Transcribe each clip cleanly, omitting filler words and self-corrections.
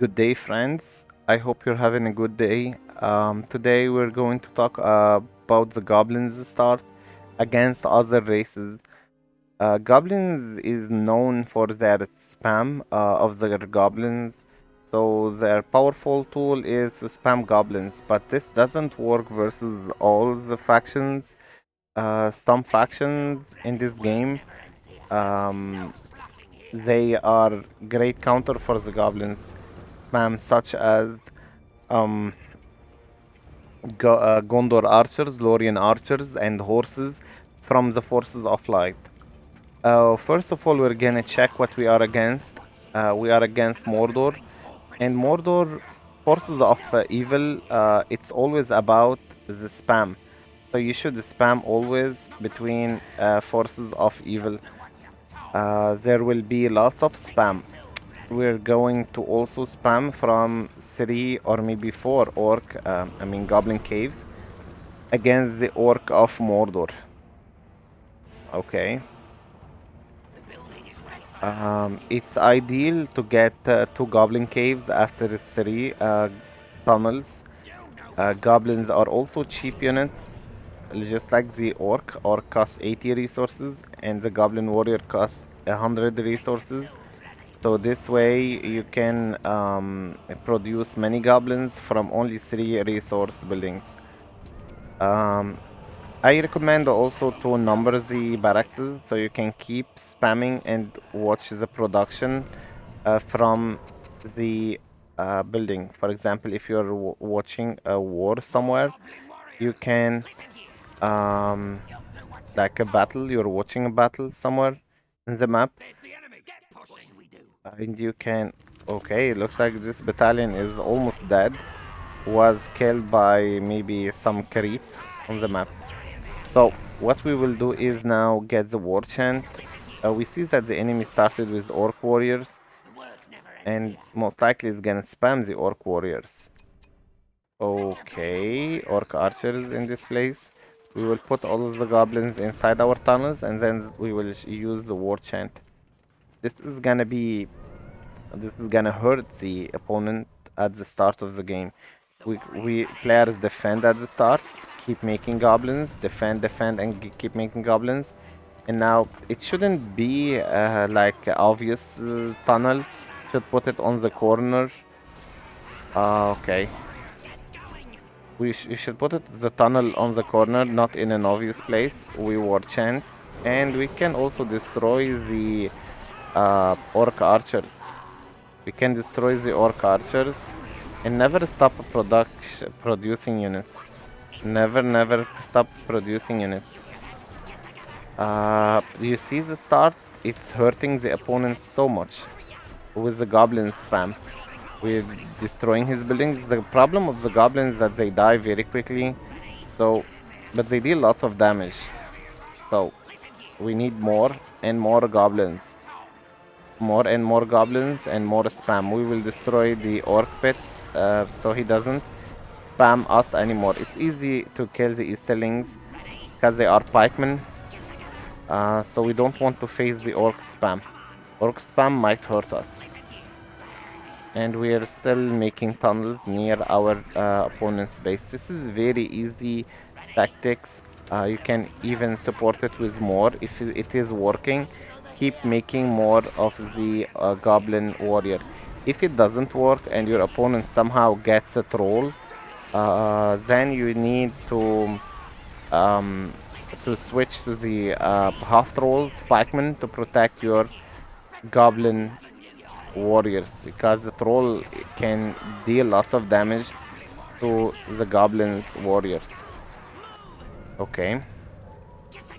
Good day, friends. I hope you're having a good day. Today we're going to talk about the goblins start against other races. Goblins is known for their spam of their goblins. So their powerful tool is to spam goblins, but this doesn't work versus all the factions. Some factions in this game, um, they are great counter for the goblins spam, such as um, Gondor archers, Lorien archers, and horses from the forces of light. First of all, we're gonna check what we are against. We are against Mordor, and Mordor forces of evil. It's always about the spam, so you should spam always between forces of evil. There will be lots of spam. We're going to also spam from 3 or maybe 4 goblin caves against the orc of Mordor. Okay. It's ideal to get 2 goblin caves after 3 tunnels. Goblins are also cheap unit, just like the orc. Orc costs 80 resources and the goblin warrior costs 100 resources. So this way you can produce many goblins from only 3 resource buildings. I recommend also to number the barracks so you can keep spamming and watch the production from the building. For example, if you're watching a war somewhere, you can like a battle, you're watching a battle somewhere in the map, and you can. Okay, it looks like this battalion is almost dead. Was killed by maybe some creep on the map. So what we will do is now get the war chant. We see that the enemy started with orc warriors, and most likely is gonna spam the orc warriors. Okay, orc archers in this place. We will put all of the goblins inside our tunnels, and then we will use the war chant. This is gonna hurt the opponent at the start of the game. We players defend at the start, keep making goblins, defend, and keep making goblins. And now it shouldn't be like obvious tunnel. Should put it on the corner. Okay. You should put the tunnel on the corner, not in an obvious place. We war chant, and we can also destroy the orc archers. We can destroy the orc archers and never stop producing units. Never stop producing units. You see the start? It's hurting the opponent so much with the goblin spam. We're destroying his buildings. The problem of the goblins is that they die very quickly. So, but they deal lots of damage. So, we need more and more goblins. More and more goblins and more spam. We will destroy the orc pits so he doesn't spam us anymore. It's easy to kill the Easterlings because they are pikemen. So we don't want to face the orc spam. Orc spam might hurt us. And we are still making tunnels near our opponent's base. This is very easy tactics. You can even support it with more if it is working. Keep making more of the goblin warrior. If it doesn't work and your opponent somehow gets a troll, then you need to switch to the half trolls, pikemen, to protect your goblin warriors, because the troll can deal lots of damage to the goblins warriors. Okay.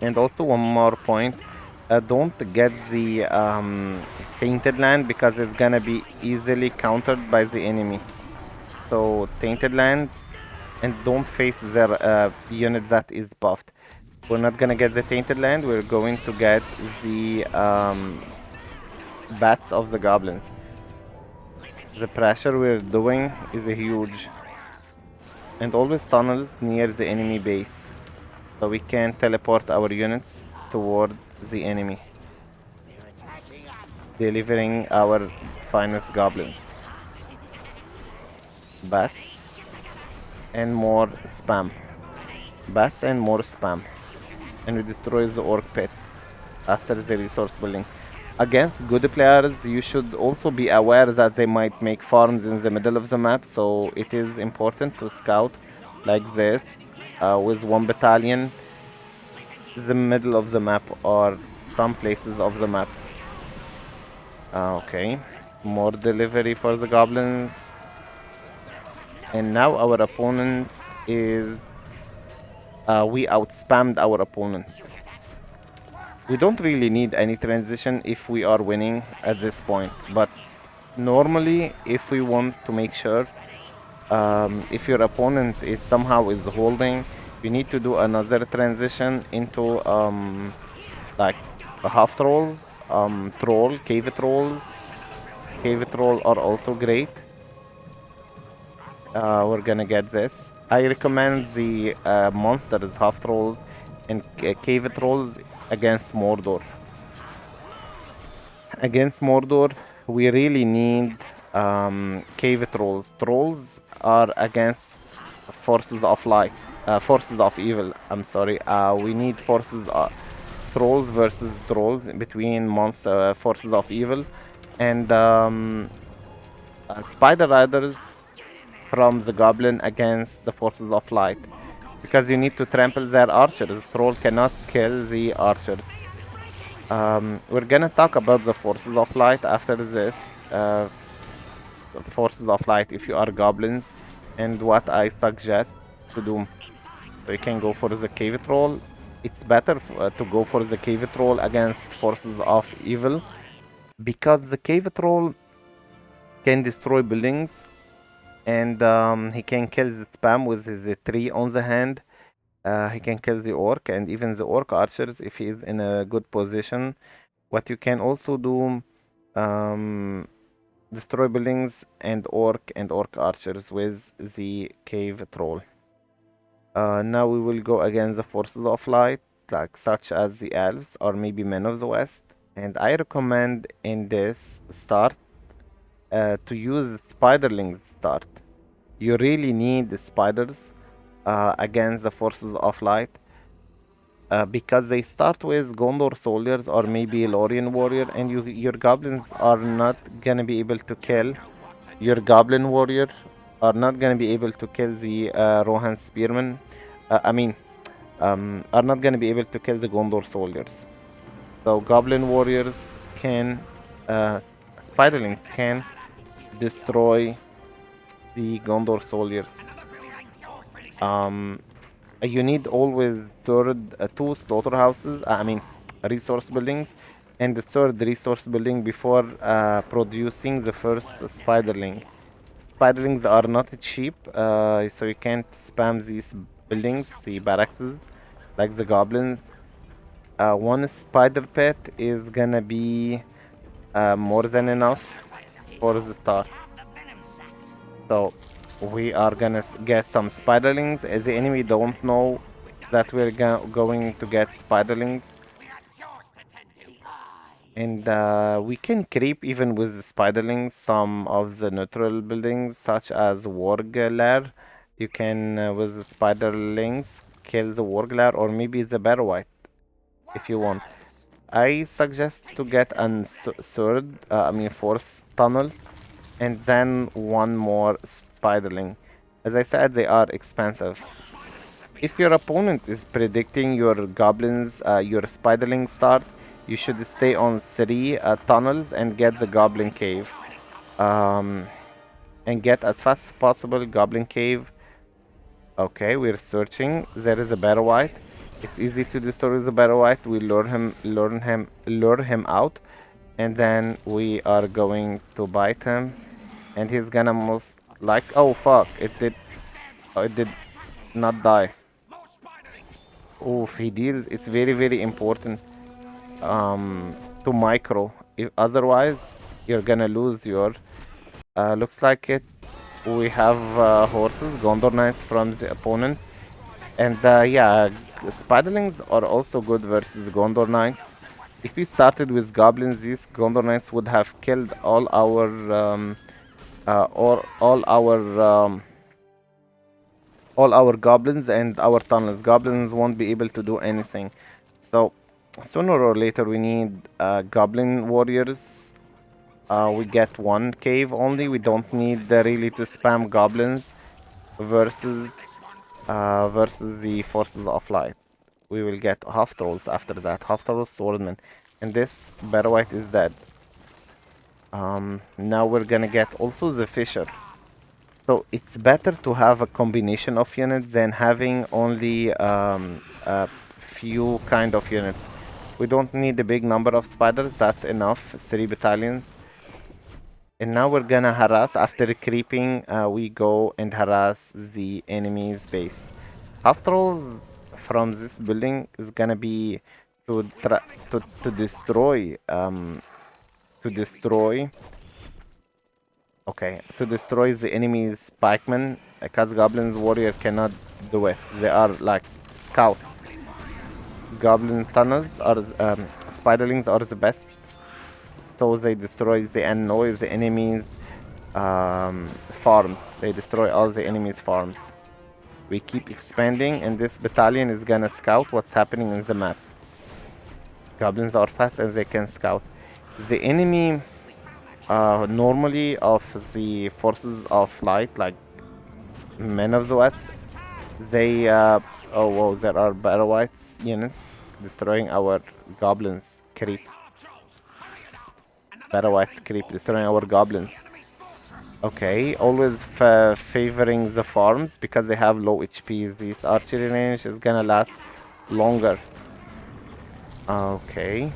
And also one more point. Don't get the tainted land because it's gonna be easily countered by the enemy. So tainted land, and don't face their unit that is buffed. We're not gonna get the tainted land. We're going to get the bats of the goblins. The pressure we're doing is huge, and always tunnels near the enemy base, so we can teleport our units toward the enemy, delivering our finest goblins. bats and more spam. Bats and more spam. And we destroy the orc pit after the resource building. Against good players, you should also be aware that they might make farms in the middle of the map, so it is important to scout like this with one battalion the middle of the map or some places of the map. Okay, more delivery for the goblins. And now our opponent is... we outspammed our opponent. We don't really need any transition if we are winning at this point, but normally if we want to make sure if your opponent is somehow holding, you need to do another transition into like a half troll, troll, cave trolls. Cave troll are also great. We're gonna get this. I recommend the monsters, half trolls, and cave trolls against Mordor. Against Mordor, we really need cave trolls. Trolls are against forces of light, forces of evil. I'm sorry. We need forces trolls versus trolls between monster forces of evil, and spider riders from the goblin against the forces of light, because you need to trample their archers. Troll cannot kill the archers. We're gonna talk about the forces of light after this. Forces of light if you are goblins, and what I suggest to do. So you can go for the cave troll. It's better to go for the cave troll against forces of evil, because the cave troll can destroy buildings, and he can kill the spam with the tree on the hand. He can kill the orc and even the orc archers if he is in a good position. What you can also do, destroy buildings and orc archers with the cave troll. Now we will go against the forces of light, like such as the elves or maybe men of the west. And I recommend in this start to use spiderlings start. You really need the spiders against the forces of light, because they start with Gondor soldiers or maybe Lorien warrior, and your goblins are not gonna be able to kill. Your goblin warrior are not gonna be able to kill the Rohan spearmen. Are not gonna be able to kill the Gondor soldiers. So goblin warriors can, spiderlings can destroy the Gondor soldiers. You need always two slaughterhouses, resource buildings, and the third resource building before producing the first spiderling. Spiderlings are not cheap, so you can't spam these buildings, the barracks, like the goblins. One spider pet is gonna be more than enough for the start. So we are gonna get some spiderlings, as the enemy don't know that we're going to get spiderlings. And we can creep even with the spiderlings some of the neutral buildings, such as Warglair. You can, with the spiderlings, kill the Warglair or maybe the Barrowite if you want. I suggest to get a fourth tunnel, and then one more spiderling. As I said, they are expensive. If your opponent is predicting your goblins, your spiderling start, you should stay on 3 tunnels and get the goblin cave. And get as fast as possible goblin cave. Okay, we're searching. There is a Barrowite. It's easy to destroy the Barrowite. We lure him out, and then we are going to bite him, and he's gonna most like... oh fuck! It did not die. Oof, he deals. It's very important to micro. If otherwise, you're gonna lose your... looks like it. We have horses, Gondor Knights from the opponent, and yeah, spiderlings are also good versus Gondor Knights. If we started with goblins, these Gondor Knights would have killed all our or all our goblins and our tunnels. Goblins won't be able to do anything. So sooner or later we need goblin warriors. We get one cave only. We don't need really to spam goblins versus versus the forces of light. We will get half trolls after that. Half trolls, swordmen, and this Battle White is dead. Now we're gonna get also the fisher. So it's better to have a combination of units than having only a few kind of units. We don't need a big number of spiders, that's enough, 3 battalions. And now we're gonna harass, after creeping, we go and harass the enemy's base. After all, from this building is gonna be to destroy, to destroy the enemy's pikemen, because goblins warrior cannot do it. They are like scouts. Goblin tunnels are spiderlings are the best, so they destroy the annoy the enemy's farms. They destroy all the enemy's farms. We keep expanding, and this battalion is gonna scout what's happening in the map. Goblins are fast and they can scout. The enemy normally of the forces of light, like Men of the West, they oh wow, there are Battle Whites units destroying our goblins. Creep. Battle Whites creep destroying our goblins. Okay, always favoring the farms because they have low HPs. This archery range is gonna last longer. Okay.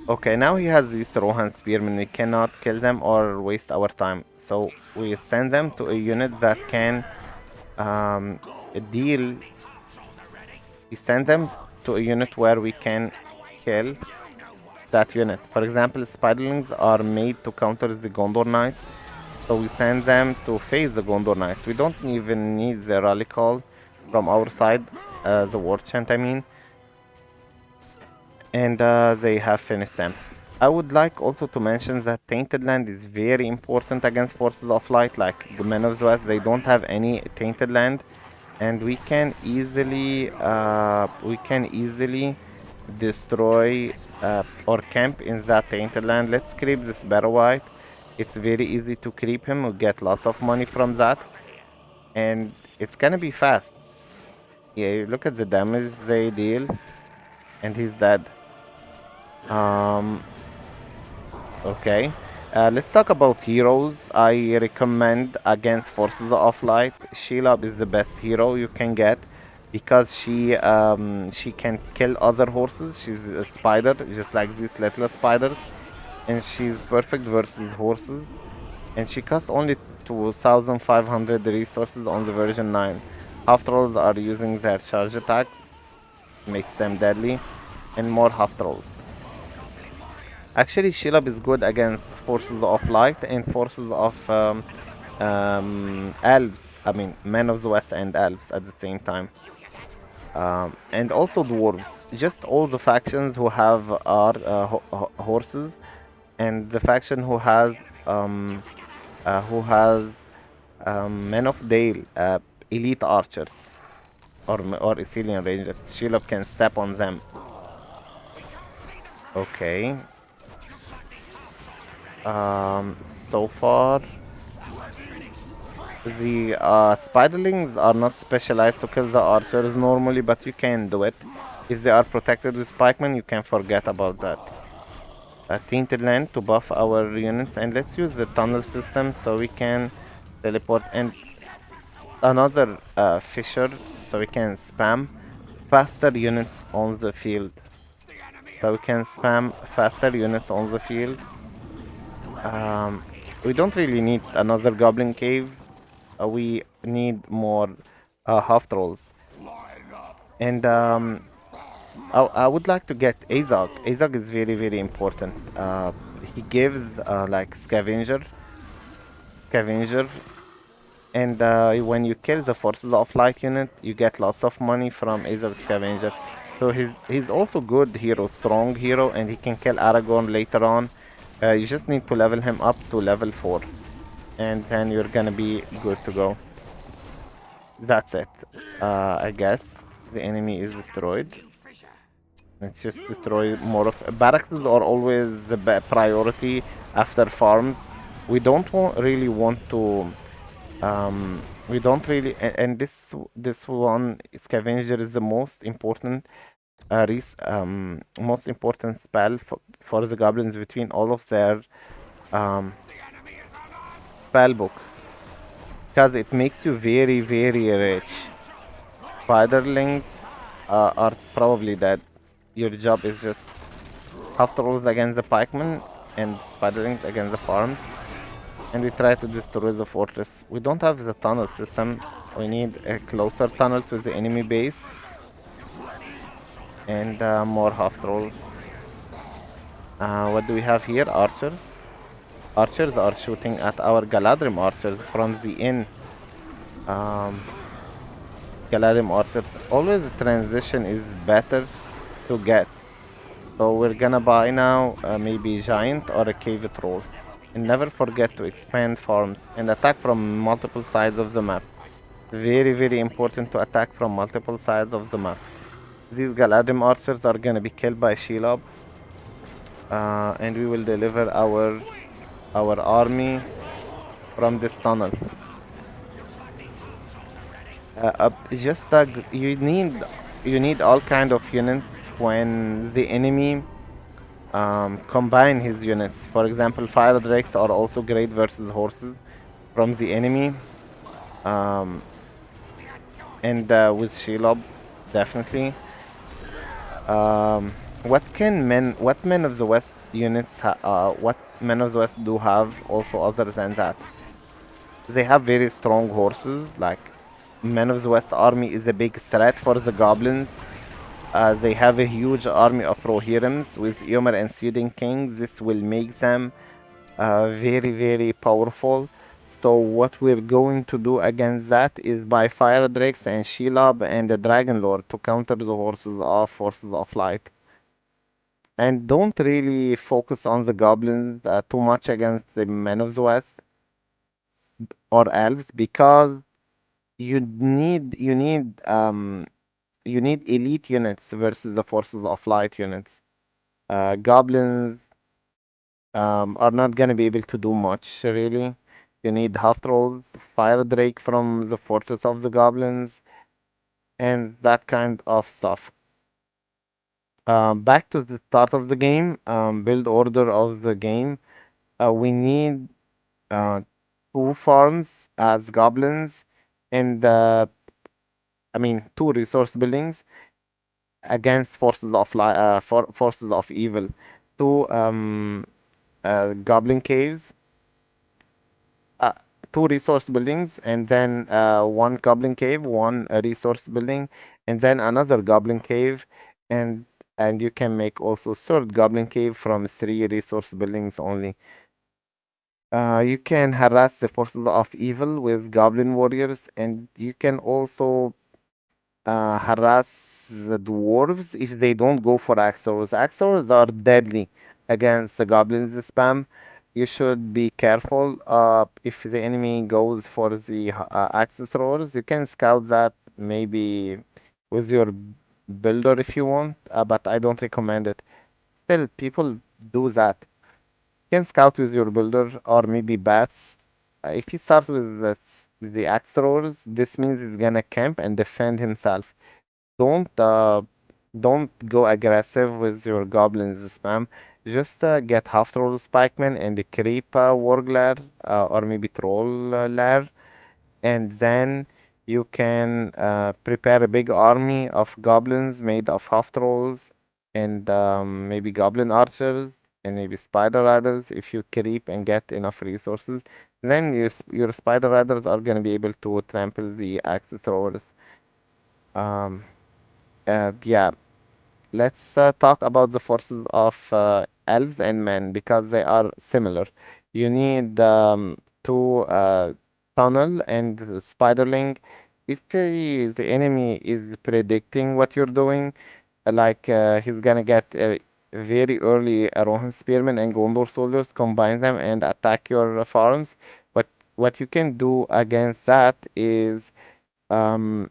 Okay, now he has these Rohan spearmen. We cannot kill them or waste our time. So we send them to a unit that can deal. We send them to a unit where we can kill that unit. For example, Spiderlings are made to counter the Gondor Knights. So we send them to face the Gondor Knights. We don't even need the rally call from our side, the war chant I mean. And they have finished them. I would like also to mention that Tainted Land is very important against Forces of Light, like the Men of the West. They don't have any Tainted Land, and we can easily destroy or camp in that Tainted Land. Let's creep this Battle White. It's very easy to creep him. We get lots of money from that, and it's gonna be fast. Yeah, look at the damage they deal, and he's dead. Okay. Let's talk about heroes. I recommend against Forces of Light, Sheila is the best hero you can get because she can kill other horses. She's a spider, just like these little spiders, and she's perfect versus horses. And she costs only 2,500 resources on the version 9. Half trolls are using their charge attack, makes them deadly, and more half trolls. Actually, Sheilab is good against Forces of Light and Forces of Elves. I mean, Men of the West and Elves at the same time. And also Dwarves. Just all the factions who have horses, and the faction who has Men of Dale, elite archers, or Ithilian Rangers. Sheilab can step on them. Okay. So far, the Spiderlings are not specialized to kill the archers normally, but you can do it. If they are protected with pikemen, you can forget about that. Tainted Land to buff our units, and let's use the tunnel system so we can teleport, and another fisher so we can spam faster units on the field. So we can spam faster units on the field. We don't really need another goblin cave. We need more half trolls. And I would like to get Azog. Azog is very, very important. He gives like scavenger, and when you kill the Forces of Light unit, you get lots of money from Azog Scavenger. So he's also good hero, strong hero, and he can kill Aragorn later on. You just need to level him up to level 4, and then you're gonna be good to go. That's it. I guess the enemy is destroyed. Let's just destroy more of barracks are always the priority after farms. We don't really want to. We don't really, and this one scavenger is the most important most important spell for the goblins between all of their um, spell book, because it makes you very, very rich. Spiderlings are probably dead. Your job is just half rolls against the pikemen and spiderlings against the farms, and we try to destroy the fortress. We don't have the tunnel system. We need a closer tunnel to the enemy base and more half rolls. What do we have here? Archers. Archers are shooting at our Galadrim archers from the inn. Um, Galadrim archers. Always the transition is better to get. So we're gonna buy now maybe giant or a cave troll. And never forget to expand farms and attack from multiple sides of the map. It's very, very important to attack from multiple sides of the map. These Galadrim archers are gonna be killed by Shelob. And we will deliver our army from this tunnel. Just you need all kind of units when the enemy combine his units. For example, fire drakes are also great versus horses from the enemy. Um, and with Shelob, definitely. Um, what men of the West units what men of the West do have also other than that? They have very strong horses. Like men of the West army is a big threat for the goblins. They have a huge army of Rohirrims with Eomer and Sudin King. This will make them very, very powerful. So what we're going to do against that is buy Fire Drakes and Shelob and the Dragon Lord to counter the horses of Forces of Light. And don't really focus on the goblins too much against the Men of the West or elves, because you need elite units versus the Forces of Light units. Goblins are not gonna be able to do much really. You need half trolls, fire drake from the fortress of the goblins, and that kind of stuff. Back to the start of the game, build order of the game. We need uh, two farms as goblins, and two resource buildings against forces of evil. Two goblin caves, uh, two resource buildings, and then one goblin cave, one resource building, and then another goblin cave, and you can make also third goblin cave from three resource buildings only. You can harass the forces of evil with goblin warriors, and you can also harass the dwarves if they don't go for axors. Axors are deadly against the goblins spam. You should be careful. If the enemy goes for the axis roars, you can scout that maybe with your builder if you want, but I don't recommend it. Still, people do that. You can scout with your builder or maybe bats. If you start with the axe roars, this means he's gonna camp and defend himself. Don't go aggressive with your goblins spam. Just get half troll spikeman and the creep warglar or maybe troll lair, and then you can prepare a big army of goblins made of half trolls and maybe goblin archers and maybe spider riders. If you creep and get enough resources, then your spider riders are gonna be able to trample the axis throwers. Um, yeah, let's talk about the forces of elves and men because they are similar. You need two tunnel and spiderling. If the enemy is predicting what you're doing, like he's gonna get very early Rohan Spearmen and Gondor soldiers, combine them and attack your farms. But what you can do against that um,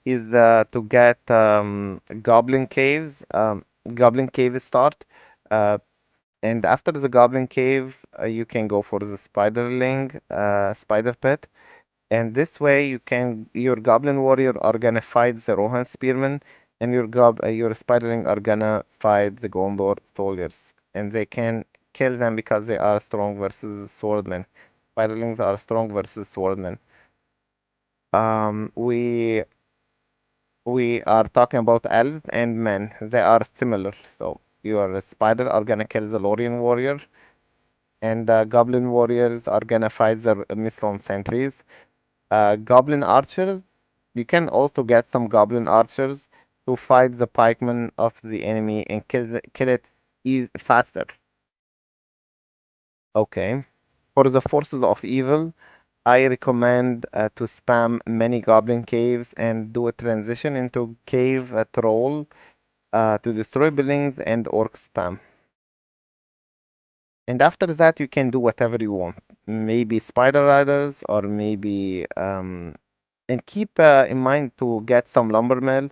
is to get goblin cave start. Uh, and after the goblin cave, you can go for the spiderling, spider pit. And this way, your goblin warrior are gonna fight the Rohan spearmen, and your spiderling are gonna fight the Gondor soldiers, and they can kill them because they are strong versus swordmen. Spiderlings are strong versus swordmen. Um, we we are talking about elves and men. They are similar. So your spider are gonna kill the Lorien warrior, and the goblin warriors are gonna fight the Mistholn sentries. Goblin archers, you can also get some goblin archers to fight the pikemen of the enemy and kill it faster. Okay. For the forces of evil, I recommend to spam many goblin caves and do a transition into cave troll to destroy buildings and orc spam. And after that, you can do whatever you want. Maybe spider riders or maybe and keep in mind to get some lumber mill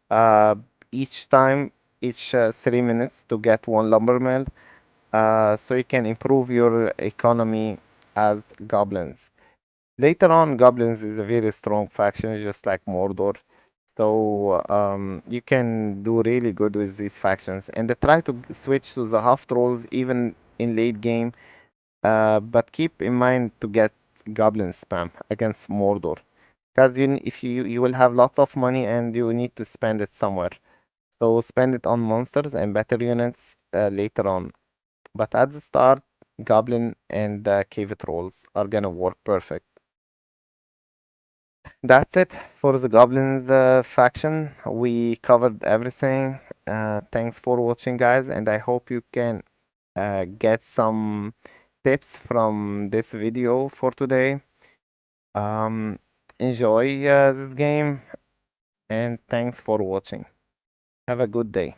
uh, each time, each 3 minutes to get one lumber mill, so you can improve your economy as goblins. Later on, goblins is a very strong faction, just like Mordor. So you can do really good with these factions, and try to switch to the half trolls even in late game. But keep in mind to get goblin spam against Mordor, because if you will have lots of money and you need to spend it somewhere. So spend it on monsters and better units later on. But at the start, Goblin and Cave Trolls are gonna work perfect. That's it for the Goblins faction. We covered everything. Thanks for watching, guys, and I hope you can get some tips from this video for today. Um, Enjoy this game, and thanks for watching. Have a good day.